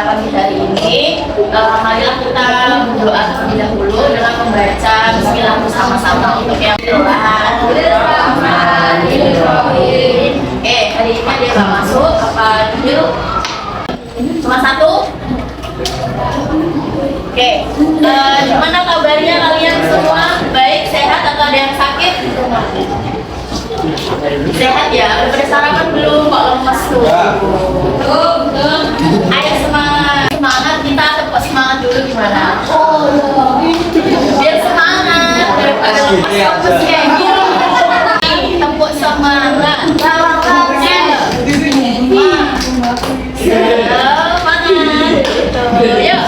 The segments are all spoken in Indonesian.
pagi hari ini, marilah kita berdoa terlebih dahulu dengan membaca Bismillah bersama-sama untuk yang hari ini dia nggak masuk, apa yuk? Cuma satu? Oke, gimana kabarnya kalian semua? Baik, sehat atau ada yang sakit? Sehat ya? Udah pada sarapan belum? Kok lemes tuh? Belum. Ayo semangat, kita tepuk semangat dulu gimana? Biar semangat, daripada lemes kayak gini. Tepuk semangat. Semangat. Yuk,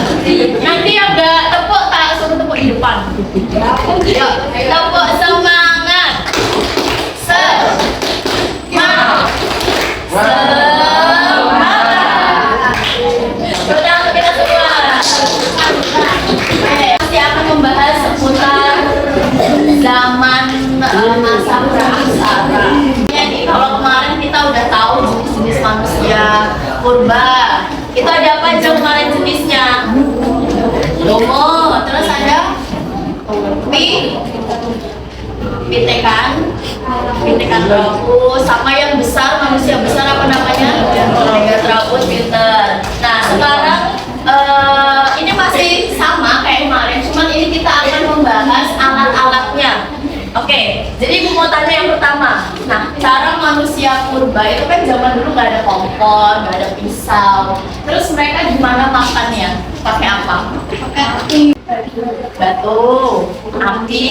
nanti yang gak tepuk tak suruh tepuk di depan. Yuk, tepuk semangat. Semangat. Sudah untuk kita semua. Masih akan membahas seputar zaman masa praksara. Jadi kalau kemarin kita udah tahu jenis-jenis manusia purba. Itu ada apa aja kemarin jenisnya? Homo, terus ada Pithecanthropus, sama yang besar, manusia besar apa namanya? Australopithecus pinter. Nah sekarang ini masih sama kayak kemarin, cuman ini kita akan membahas alat-alatnya. Oke, jadi ibu mau tanya yang pertama. Nah, cara manusia purba itu kan zaman dulu nggak ada kompor, nggak ada pisau. Terus mereka gimana makannya? Pakai apa? Pakai api. Batu, api.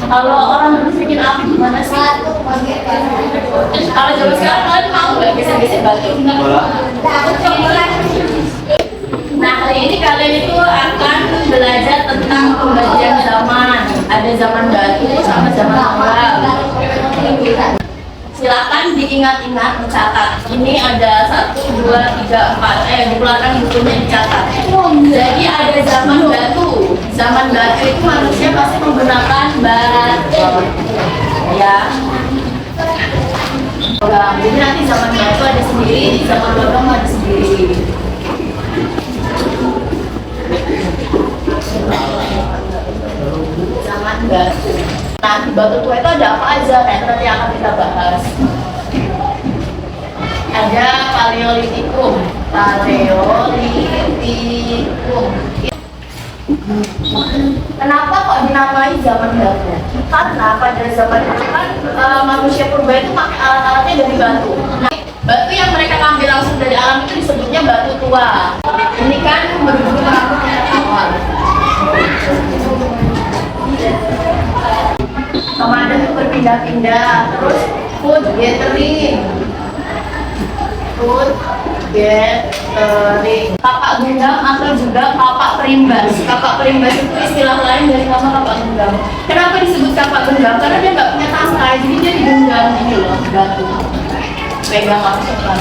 Kalau orang dulu bikin api gimana sih? Kalau zaman sekarang kalian mau nggak geser-geser batu? Nah, hari ini kalian itu akan belajar tentang pembagian zaman. Ada zaman batu sama zaman awal. Silakan diingat-ingat, mencatat. Ini ada 1, 2, 3, 4. Di belakang bukunya dicatat. Jadi ada zaman batu. Zaman batu itu manusia pasti menggunakan batu. Ya. Jadi nanti zaman batu ada sendiri, zaman logam ada sendiri. Zaman batu. Nah, di batu tua itu ada apa aja? Nah, itu nanti akan kita bahas. Ada Paleolitikum. Kenapa kok dinamai zaman batu? Karena pada zaman itu kan manusia purba itu pakai alat-alatnya dari batu. Nah, batu yang mereka ambil langsung dari alam itu disebutnya batu tua. Ini kan merujuk ke awal. Kemudian itu berpindah-pindah, terus food gathering, kapak genggam atau juga kapak perimbas. Kapak perimbas itu istilah lain dari nama kapak genggam. Kenapa disebut kapak genggam? Karena dia nggak punya tangkai, jadi dia digenggam ini loh, batu. Pegang langsung kan.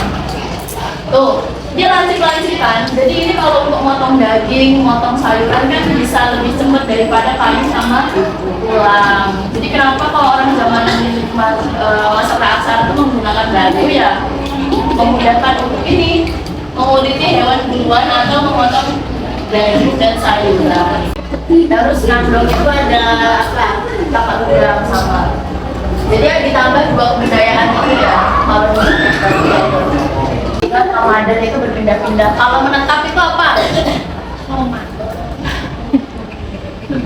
Tuh, dia lancip-lancipan. Jadi ini kalau untuk motong daging, motong sayuran kan bisa lebih cepat daripada kayu sama tulang. Jadi kenapa kalau orang zaman masa praksara itu menggunakan batu ya? Memudahkan untuk ini, menguliti hewan buruan atau memotong daging dan sayuran. Terus nandong itu ada apa? Kapak genggam sama. Jadi ditambah 2 kebudayaan itu ya. Kalau Ramadan itu berpindah-pindah. Kalau menetap itu apa?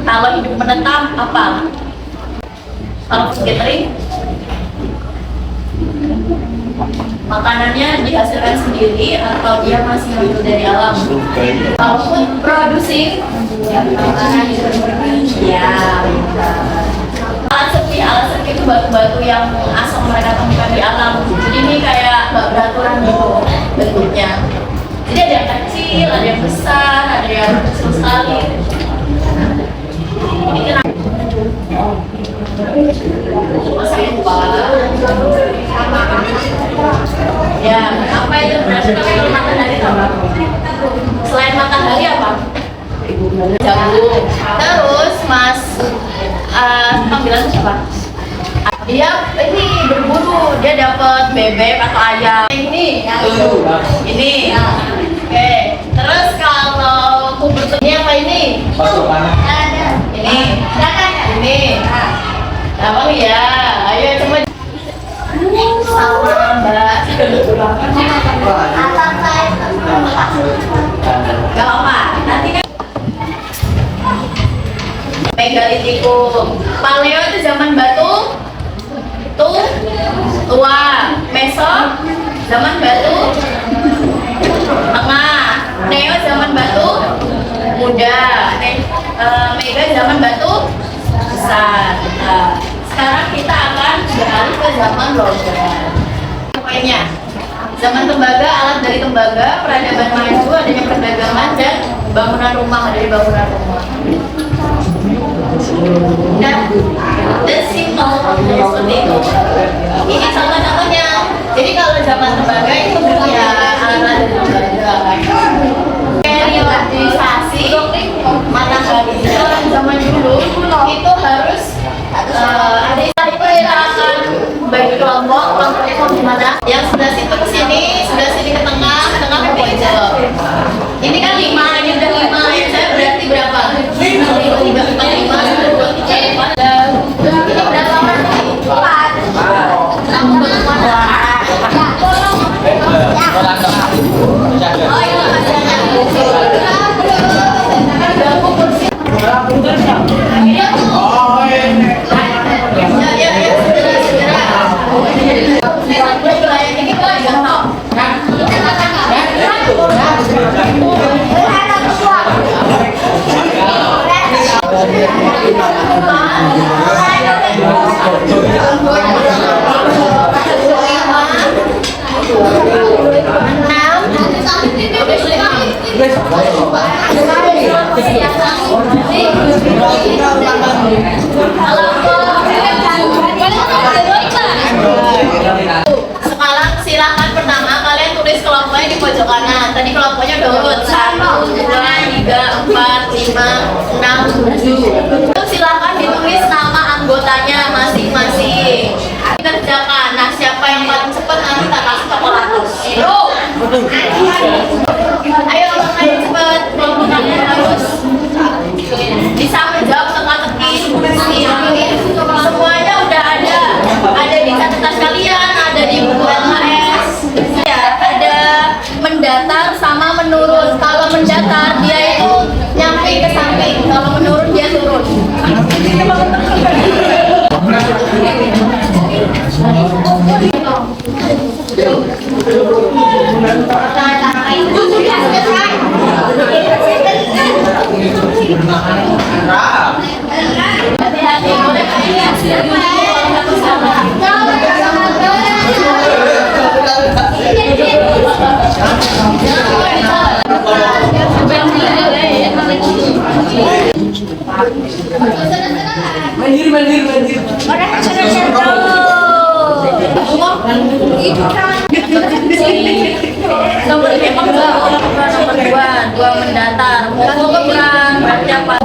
Kalau hidup menetap apa? Kalau gathering, makanannya dihasilkan sendiri atau dia masih hidup dari alam. Kalau food producing, makanan ya. Alat seperti itu batu-batu yang asal mereka temukan di alam. Jadi ini kayak nggak beraturan gitu bentuknya. Jadi ada yang kecil, ada yang besar, ada yang kecil sekali. Ini kena ya, apa itu berarti kalau matahari apa? Selain matahari apa? Jagung. Terus Mas panggilan siapa? Dia ini berburu, dia dapat bebek atau ayam. Ini, ini. Oke. siapa ini? Ini. Abang ya. Ayo coba. Sama Mbak. Gak apa. Nanti kan. Megalitikum. Paleo itu zaman batu. Tua. Meso zaman batu. Tengah. Neo zaman batu. Muda. Mega zaman batu. Besar. Nah, sekarang kita akan beralih ke zaman logam. Poinnya, zaman tembaga, alat dari tembaga, peradaban maju, adanya perdagangan dan bangunan rumah, dari bangunan rumah. Nah, dan simple seperti itu. Ini contoh-contohnya. Jadi kalau zaman tembaga itu ya alat dari tembaga. Periodisasi matahari zaman dulu itu harus ada pergerakan bagi kelompok di mana yang sebelah situ ke sini, sebelah sini ke tengah ke pojok. Ini kan 5, ini udah 5, ya saya berarti berapa? 3, 4, 5, 1, 2, 3, 4 dan ini berapa? 4. Oh iya, sekarang silakan pertama kalian tulis kelompoknya di pojok kanan. Tadi kelompoknya udah urut 1, 2, 3, 4, 5, 6, 7. Terus silakan ditulis nama anggotanya masing-masing. Kerjakan. Nah, siapa yang paling cepat nanti tak kasih toko ayo cepat, kelompok kalian harus bisa menjawab teka-teki. Semuanya udah ada di catatan kalian, ada di buku LHS. Ya, ada mendatar sama menurun. Kalau mendatar dia itu nyampe ke samping, kalau menurun dia turun. Mandiri. Nomor 2 mendatar. Mau kurang siapa?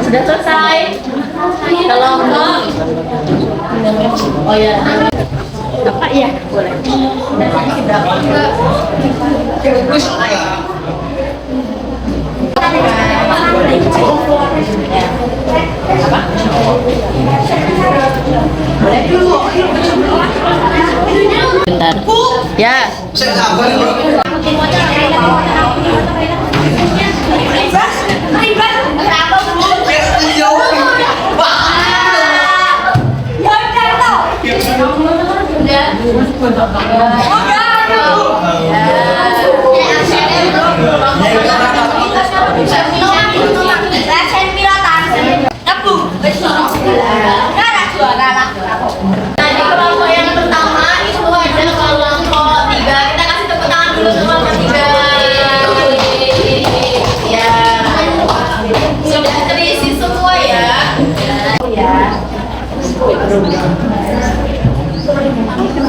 Sudah selesai. Kalau oh ya, apa ya? Boleh. Berapa? Bentar. Ya. Jadi kelompok yang pertama itu ada kelompok 3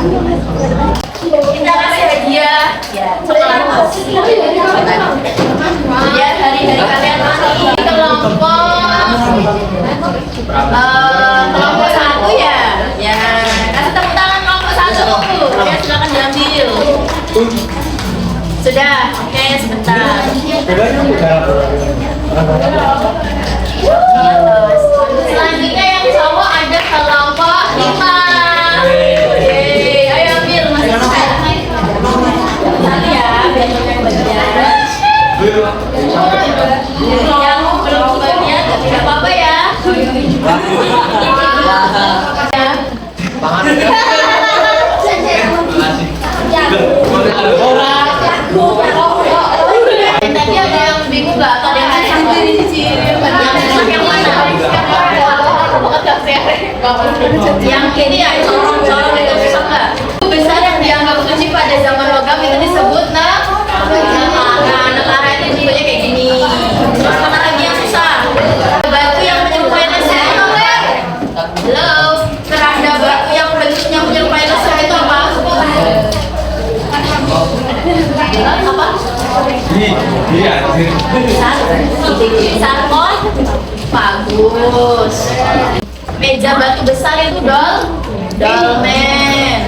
Kita kasih hadiah sekelompok. Biar hari-hari kalian nanti kelompok satu ya. Ya, kasih tepuk tangan kelompok satu. Ya, silakan diambil. Sudah, oke sebentar. Selanjutnya yang cowok ada kelompok 5. Ayo ambil Mas. Satu ya, biar bagian. Yang belum bagian tidak apa-apa ya. Tadi ada yang bingung nggak? Ada yang yang mana? Yang ini ya, corong-corong itu susah nggak? Itu besar yang dianggap kecil pada zaman logam itu disebut negara itu bentuknya kayak gini. Terus mana lagi yang susah? Batu yang menyerupai lesung itu apa ya? Halo, keranda batu yang bentuknya menyerupai lesung itu apa? Apa? Sarkon. Bagus. Meja batu besar itu dolmen.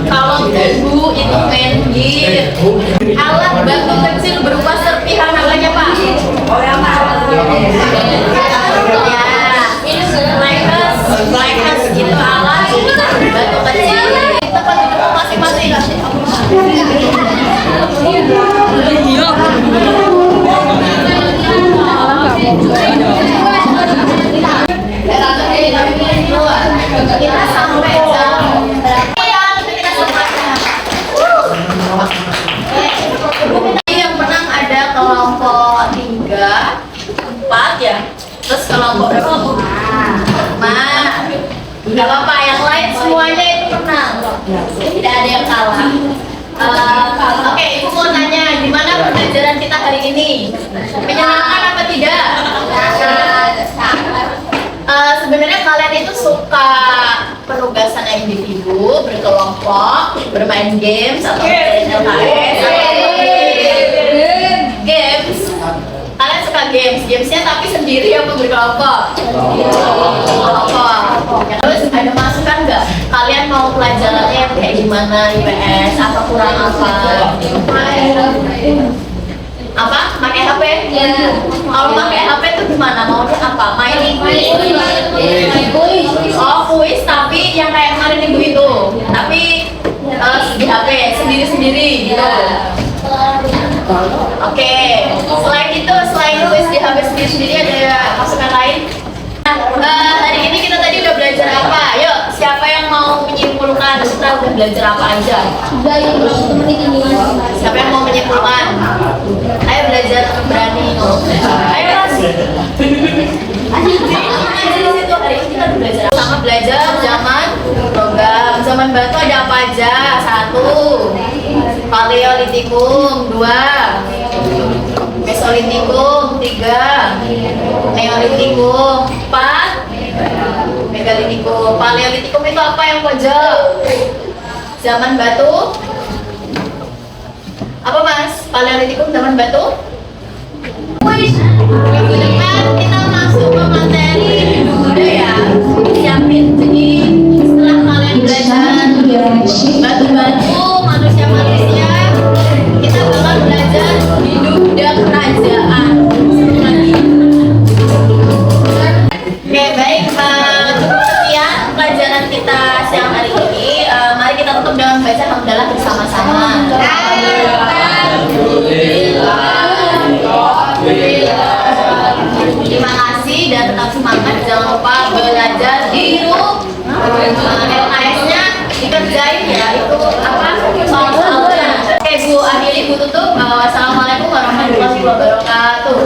Kalau tugu itu menggir. Alat batu kecil berupa serpihan namanya Pak? Ya, ini slices itu alat batu kecil. Tempat duduk masing-masing. Kita sampai jam yang menang ada kelompok 3, 4 ya. Terus kelompok berapa? 5. Gak apa-apa, yang lain semuanya itu menang. Tidak ada yang kalah. Oke, Ibu mau tanya, gimana pembelajaran kita hari ini? Menyenangkan apa tidak? Sebenarnya kalian itu suka penugasan individu, berkelompok, bermain games atau bermain LKS? Games. Kalian suka gamesnya tapi sendiri apa berkelompok? Kelompok. Terus ada masukan nggak? Kalian mau pelajarannya yang kayak gimana IPS? Apa kurang apa? Apa? Pakai HP? Kalau pakai HP itu gimana? Maunya apa? Main oh kuis tapi yang kayak kemarin Ibu itu. Tapi di HP sendiri-sendiri gitu. Oke. Selain itu, selain kuis di HP sendiri-sendiri ada masukan lain? Hari ini kita tadi udah belajar apa? Yuk, siapa yang mau menyimpulkan kita udah belajar apa aja? Siapa yang mau menyimpulkan? Ayo belajar berani. Ayo Mas. Ayo di situ hari ini kita udah belajar. Sama belajar program zaman batu ada apa aja? 1. Paleolitikum. 2. Mesolitikum. 3. Neolitikum. 4. Megalitikum. Paleolitikum itu apa yang pojok? Zaman batu. Apa Mas? Paleolitikum zaman batu? Minggu depan kita masuk ke materi budaya. Siapin. Jadi setelah kalian belajar batu-batu, manusia-manusia, kita bakal belajar hidup dan kerajaan. Oke, baik. Cukup sekian pelajaran kita siang hari ini. Mari kita tutup dengan baca hamdalah bersama-sama. Terima kasih dan tetap semangat. Jangan lupa belajar di rumah. LKS-nya dikerjain ya. Itu apa? Soal-soalnya. Oke Bu, akhiri Bu tutup. Wassalamualaikum warahmatullahi wabarakatuh.